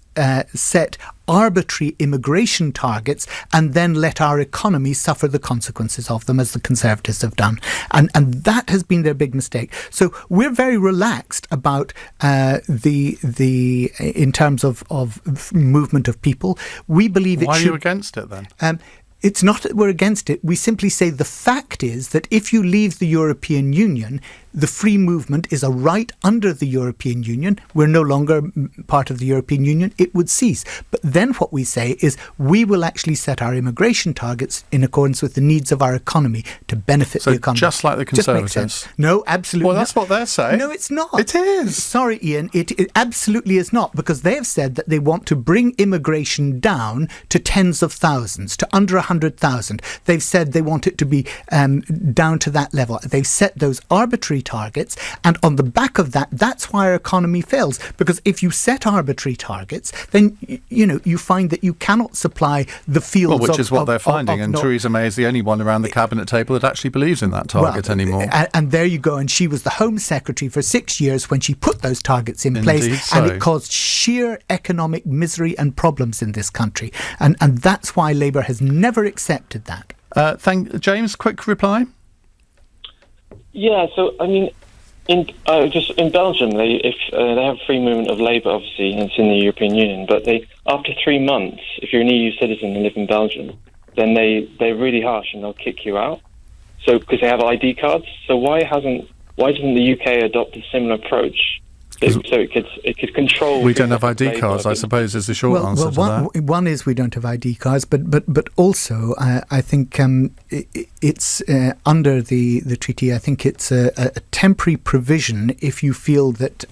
set arbitrary immigration targets and then let our economy suffer the consequences of them, as the Conservatives have done. And that has been their big mistake. So we're very relaxed about the in terms of movement of people. We believe it should... Why are you against it then? It's not that we're against it. We simply say the fact is that if you leave the European Union, the free movement is a right under the European Union. We're no longer part of the European Union. It would cease. But then what we say is we will actually set our immigration targets in accordance with the needs of our economy to benefit the economy. Just like the Conservatives. No, absolutely. Well, that's what they're saying. No, it's not. It is. Sorry, Ian. It absolutely is not, because they have said that they want to bring immigration down to tens of thousands, to under 100,000. They've said they want it to be down to that level. They've set those arbitrary targets, and on the back of that, that's why our economy fails. Because if you set arbitrary targets, then you find that you cannot supply the fields. Well, which is what they're finding, and Theresa May is the only one around the cabinet table that actually believes in that target anymore. And there you go. And she was the Home Secretary for 6 years when she put those targets in place, and it caused sheer economic misery and problems in this country. And that's why Labour has never accepted that. James, quick reply. Yeah, so I mean, in Belgium, they have free movement of labour, obviously, and it's in the European Union. But after 3 months, if you're an EU citizen and live in Belgium, then they're really harsh and they'll kick you out. So because they have ID cards. So why doesn't the UK adopt a similar approach? So it could control. We don't have ID cards, I suppose, is the short answer to that. One is we don't have ID cards, but also I think it's under the treaty. I think it's a temporary provision if you feel that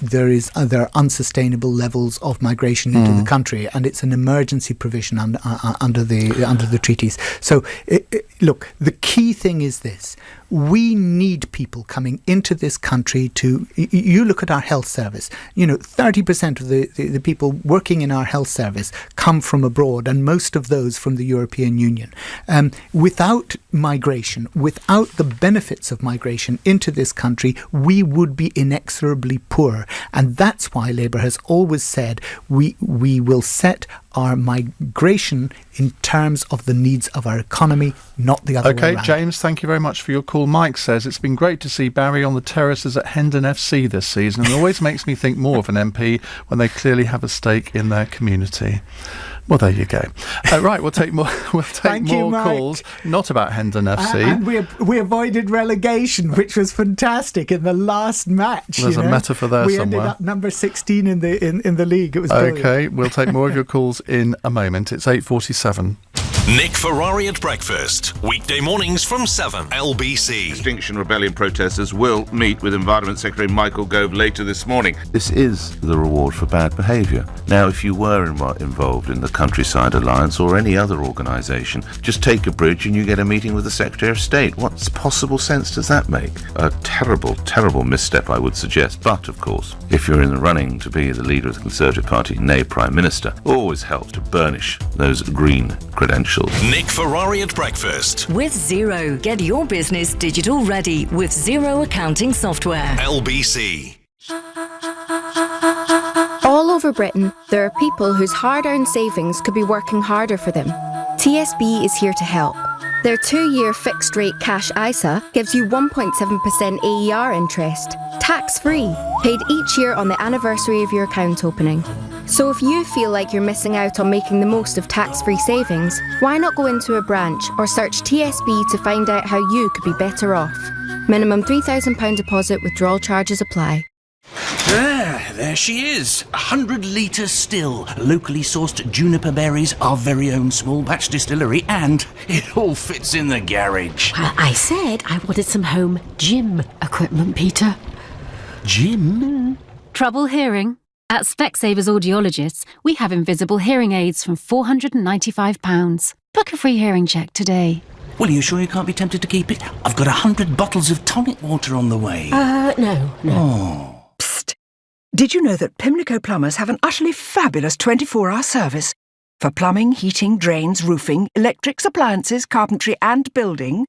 there are unsustainable levels of migration into the country, and it's an emergency provision under the treaties. So look, the key thing is this. We need people coming into this country to... You look at our health service. 30% of the people working in our health service come from abroad, and most of those from the European Union. Without migration, without the benefits of migration into this country, we would be inexorably poor. And that's why Labour has always said we will set our migration in terms of the needs of our economy, not the other way around. James, thank you very much for your call. Mike says, it's been great to see Barry on the terraces at Hendon FC this season, and it always makes me think more of an MP when they clearly have a stake in their community. Well, there you go. Right, we'll take more. Calls, not about Hendon FC. And we avoided relegation, which was fantastic in the last match. There's a metaphor there somewhere. We ended up number 16 in the league. It was brilliant. Okay, we'll take more of your calls in a moment. It's 8:47. Nick Ferrari at breakfast. Weekday mornings from 7. LBC. Extinction Rebellion protesters will meet with Environment Secretary Michael Gove later this morning. This is the reward for bad behaviour. Now, if you were involved in the Countryside Alliance or any other organisation, just take a bridge and you get a meeting with the Secretary of State. What possible sense does that make? A terrible, terrible misstep, I would suggest. But, of course, if you're in the running to be the leader of the Conservative Party, nay, Prime Minister, always helps to burnish those green credentials. Nick Ferrari at breakfast. With Xero, get your business digital ready with Xero accounting software. LBC. All over Britain, there are people whose hard-earned savings could be working harder for them. TSB is here to help. Their 2-year fixed-rate cash ISA gives you 1.7% AER interest, tax-free, paid each year on the anniversary of your account opening. So if you feel like you're missing out on making the most of tax-free savings, why not go into a branch or search TSB to find out how you could be better off? Minimum £3,000 deposit, withdrawal charges apply. There she is. 100 litres still. Locally sourced juniper berries, our very own small batch distillery, and it all fits in the garage. Well, I said I wanted some home gym equipment, Peter. Gym? Trouble hearing? At Specsavers Audiologists, we have invisible hearing aids from £495. Book a free hearing check today. Well, are you sure you can't be tempted to keep it? I've got 100 bottles of tonic water on the way. No. Oh. Psst. Did you know that Pimlico Plumbers have an utterly fabulous 24-hour service? For plumbing, heating, drains, roofing, electrics, appliances, carpentry and building?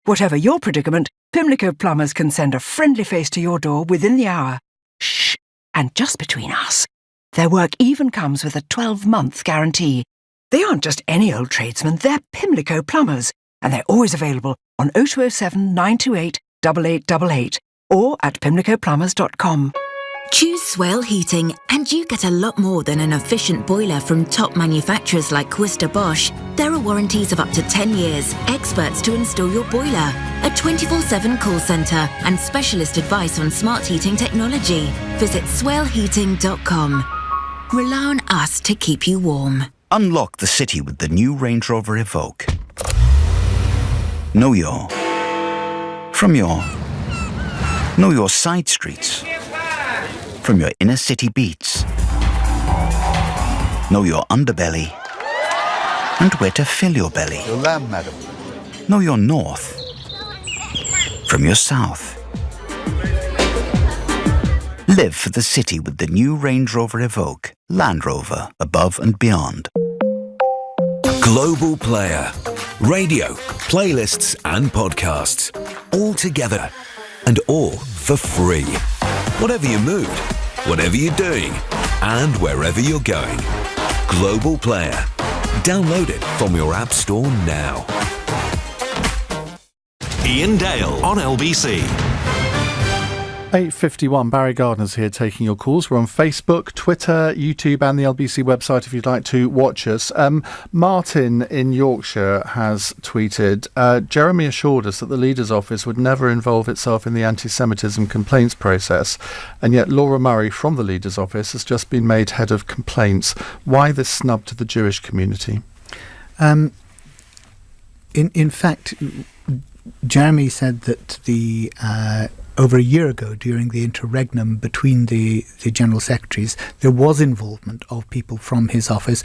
Whatever your predicament, Pimlico Plumbers can send a friendly face to your door within the hour. Shh. And just between us, their work even comes with a 12-month guarantee. They aren't just any old tradesmen, they're Pimlico Plumbers, and they're always available on 0207 928 8888 or at pimlicoplumbers.com. Choose Swale Heating and you get a lot more than an efficient boiler from top manufacturers like Quista Bosch. There are warranties of up to 10 years, experts to install your boiler, a 24/7 call centre and specialist advice on smart heating technology. Visit swaleheating.com. Rely on us to keep you warm. Unlock the city with the new Range Rover Evoque. Know your side streets. From your inner city beats. Know your underbelly and where to fill your belly. Your lamb, madam. Know your north from your south. Live for the city with the new Range Rover Evoque. Land Rover, above and beyond. Global Player. Radio, playlists and podcasts. All together. And all for free. Whatever your mood, whatever you're doing, and wherever you're going. Global Player. Download it from your app store now. Ian Dale on LBC. 8:51, Barry Gardiner's here taking your calls. We're on Facebook, Twitter, YouTube and the LBC website if you'd like to watch us. Martin in Yorkshire has tweeted, Jeremy assured us that the Leader's Office would never involve itself in the anti-Semitism complaints process, and yet Laura Murray from the Leader's Office has just been made head of complaints. Why this snub to the Jewish community? In fact, Jeremy said that over a year ago, during the interregnum between the General Secretaries, there was involvement of people from his office,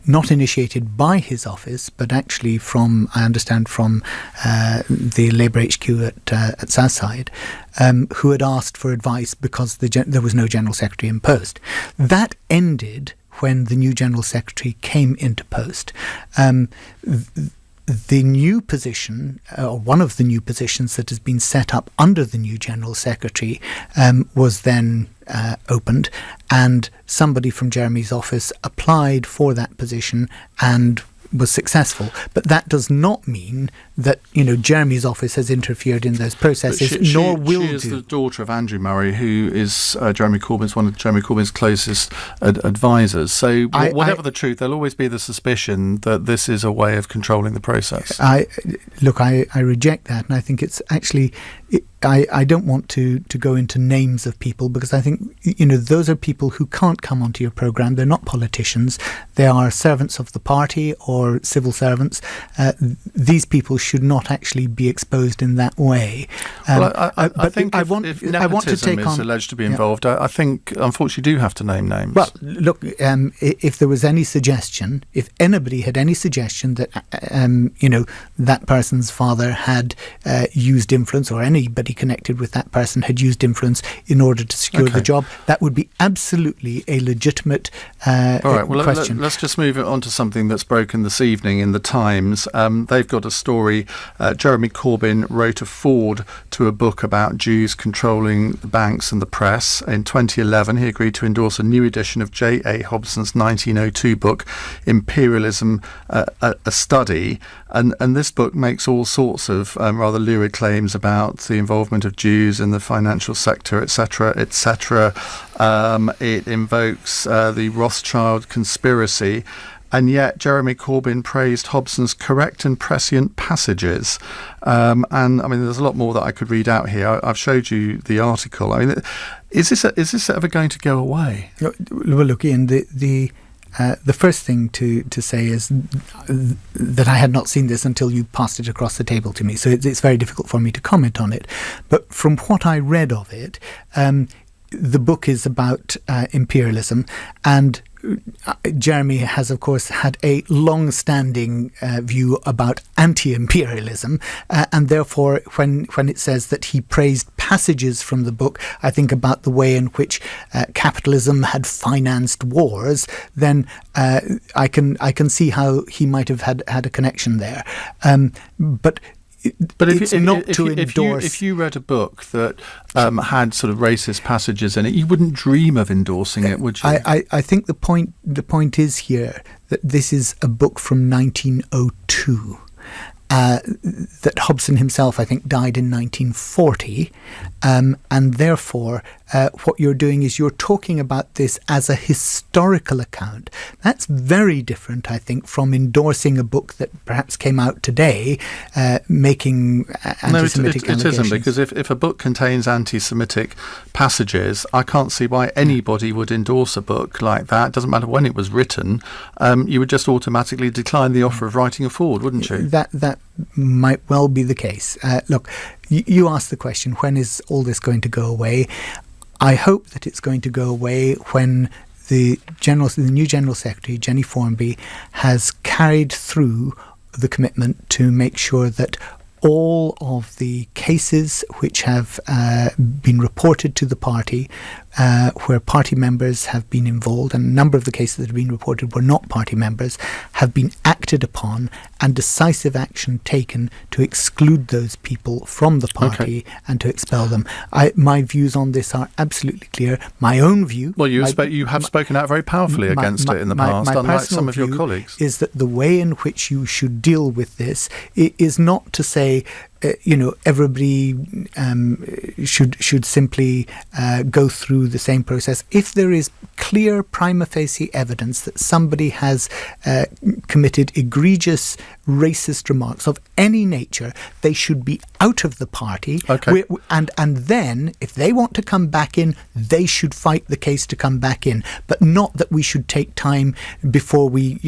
not initiated by his office, but actually from, I understand, from the Labour HQ at Southside, who had asked for advice because there was no General Secretary in post. That ended when the new General Secretary came into post. The new position, or one of the new positions that has been set up under the new General Secretary, was then opened, and somebody from Jeremy's office applied for that position and was successful. But that does not mean that, Jeremy's office has interfered in those processes, nor will she is the daughter of Andrew Murray, who is one of Jeremy Corbyn's closest advisors. So whatever the truth, there'll always be the suspicion that this is a way of controlling the process. I reject that, and I think it's actually... I don't want to go into names of people, because I think, those are people who can't come onto your programme. They're not politicians. They are servants of the party or civil servants. These people should not actually be exposed in that way. I think if nepotism is alleged to be involved, I think, unfortunately, you do have to name names. Well, look, if there was any suggestion, if anybody had any suggestion that, that person's father had used influence, or anybody connected with that person had used influence in order to secure the job, that would be absolutely a legitimate question. Let's just move it on to something that's broken this evening in the Times. They've got a story. Jeremy Corbyn wrote a foreword to a book about Jews controlling the banks and the press. In 2011, he agreed to endorse a new edition of J.A. Hobson's 1902 book, Imperialism, a Study. And this book makes all sorts of rather lurid claims about the involvement of Jews in the financial sector, etc., etc. It invokes the Rothschild conspiracy. And yet Jeremy Corbyn praised Hobson's correct and prescient passages. And I mean, there's a lot more that I could read out here. I've showed you the article. I mean, is this ever going to go away? Well, look, Ian, the first thing to say is that I had not seen this until you passed it across the table to me, so it's very difficult for me to comment on it. But from what I read of it, the book is about imperialism, and Jeremy has, of course, had a long-standing view about anti-imperialism, and therefore, when it says that he praised passages from the book, I think about the way in which capitalism had financed wars, then I can see how he might have had a connection there. But if you read a book that had sort of racist passages in it, you wouldn't dream of endorsing it, would you? I think the point is here that this is a book from 1902. That Hobson himself, I think, died in 1940, and therefore what you're doing is you're talking about this as a historical account. That's very different, I think, from endorsing a book that perhaps came out today, making anti-Semitic allegations. It isn't, because if a book contains anti-Semitic passages, I can't see why anybody would endorse a book like that. It doesn't matter when it was written. You would just automatically decline the offer of writing a foreword, wouldn't you? That might well be the case. Look, you asked the question, when is all this going to go away? I hope that it's going to go away when the new General Secretary, Jenny Formby, has carried through the commitment to make sure that all of the cases which have been reported to the party, where party members have been involved, and a number of the cases that have been reported were not party members, have been acted upon and decisive action taken to exclude those people from the party and to expel them. My views on this are absolutely clear. My own view... Well, you have spoken out very powerfully against it in the past, unlike some of your colleagues. Is that the way in which you should deal with this is not to say everybody should simply go through the same process. If there is clear prima facie evidence that somebody has committed egregious racist remarks of any nature, they should be out of the party. And then, if they want to come back in, they should fight the case to come back in. But not that we should take time before we,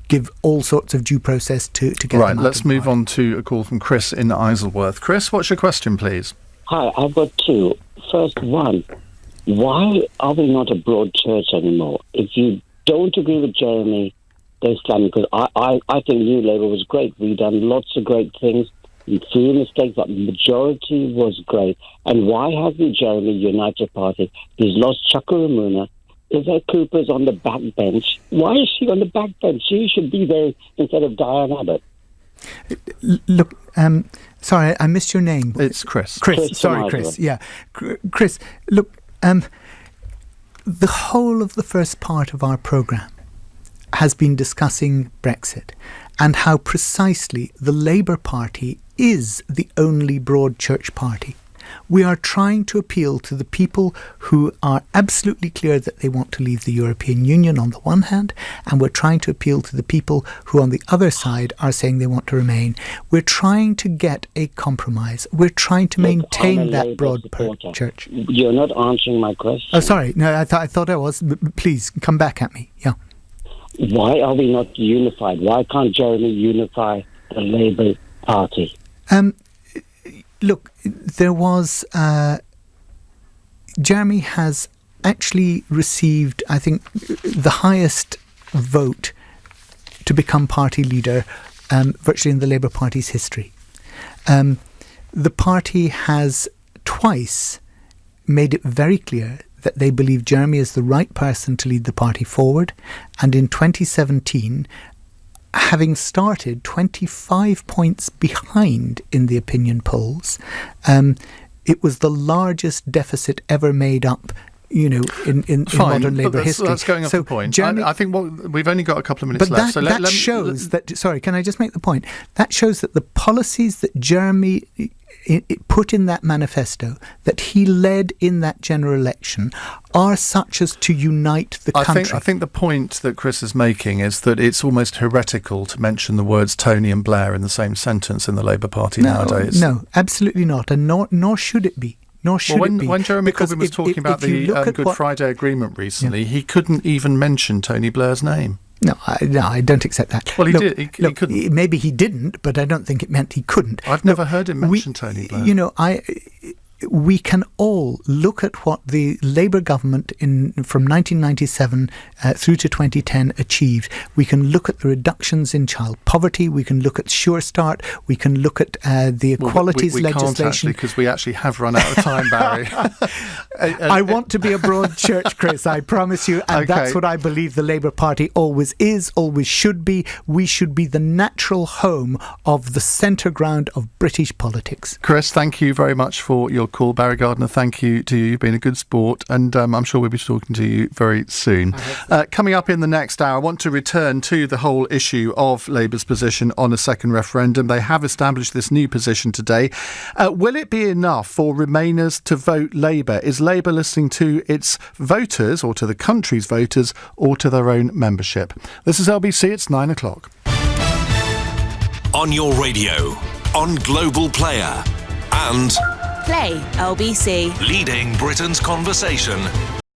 give all sorts of due process to get them out. Right, let's move on to a call from Chris in Isleworth. Chris, what's your question, please? Hi, I've got two. First one, why are we not a broad church anymore? If you don't agree with Jeremy, they're slamming, because I think New Labour was great. We've done lots of great things, few mistakes, but the majority was great. And why hasn't Jeremy United Party? He's lost Chukwuemeka. Yvette Cooper's on the back bench. Why is she on the back bench? She should be there instead of Diane Abbott. Look, sorry, I missed your name. It's Chris. Chris, yeah. Chris, look, the whole of the first part of our programme has been discussing Brexit and how precisely the Labour Party is the only broad church party. We are trying to appeal to the people who are absolutely clear that they want to leave the European Union on the one hand, and we're trying to appeal to the people who on the other side are saying they want to remain. We're trying to get a compromise. We're trying to maintain that broad church. You're not answering my question. Oh, sorry. No, I thought I was. Please, come back at me. Yeah. Why are we not unified? Why can't Jeremy unify the Labour Party? Look, there was... Jeremy has actually received, I think, the highest vote to become party leader virtually in the Labour Party's history. The party has twice made it very clear that they believe Jeremy is the right person to lead the party forward. And in 2017... having started 25 points behind in the opinion polls, it was the largest deficit ever made up, in modern Labour history. That's going off the point. Jeremy, I think we've only got a couple of minutes left. That shows that... Sorry, can I just make the point? That shows that the policies that Jeremy put in that manifesto, that he led in that general election, are such as to unite the country. I think the point that Chris is making is that it's almost heretical to mention the words Tony and Blair in the same sentence in the Labour Party nowadays. No, absolutely not, and nor should it be. When Jeremy Corbyn was talking about the Good Friday Agreement recently, he couldn't even mention Tony Blair's name. No, I don't accept that. Well, he did. He couldn't. Maybe he didn't, but I don't think it meant he couldn't. I've never heard him mention Tony Blair. We can all look at what the Labour government from 1997 through to 2010 achieved. We can look at the reductions in child poverty. We can look at Sure Start. We can look at the equalities legislation. We can't actually, because we actually have run out of time, Barry. I want to be a broad church, Chris, I promise you. And that's what I believe the Labour Party always is, always should be. We should be the natural home of the centre ground of British politics. Chris, thank you very much for your call. Barry Gardiner, thank you to you. You've been a good sport, and I'm sure we'll be talking to you very soon. Coming up in the next hour, I want to return to the whole issue of Labour's position on a second referendum. They have established this new position today. Will it be enough for Remainers to vote Labour? Is Labour listening to its voters, or to the country's voters, or to their own membership? This is LBC, it's 9 o'clock. On your radio, on Global Player, and... Play LBC. Leading Britain's conversation